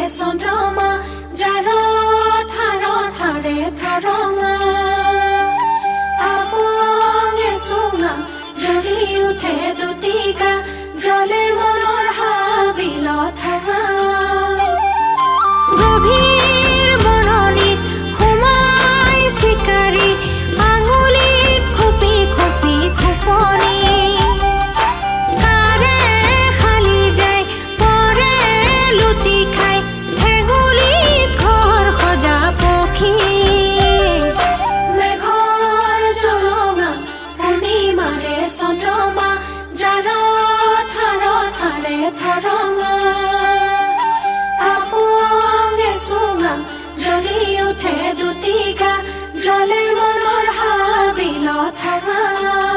চন্দ্ৰমা যাৰ থাৰে থাৰঙা আপঙে চুঙা জ্বলি উঠে দুটিকা জ্বলে মনৰ হাবিল থাঙা গভীৰ মননিত সোমাই চিকাৰী আঙুলিত খুপি খুপি খুপনি চন্দ্ৰমা যাৰ থাৰে থাৰঙা আপঙে চুঙা জ্বলি উঠে দুটিকা জ্বলে মনৰ হাবিল থাঙা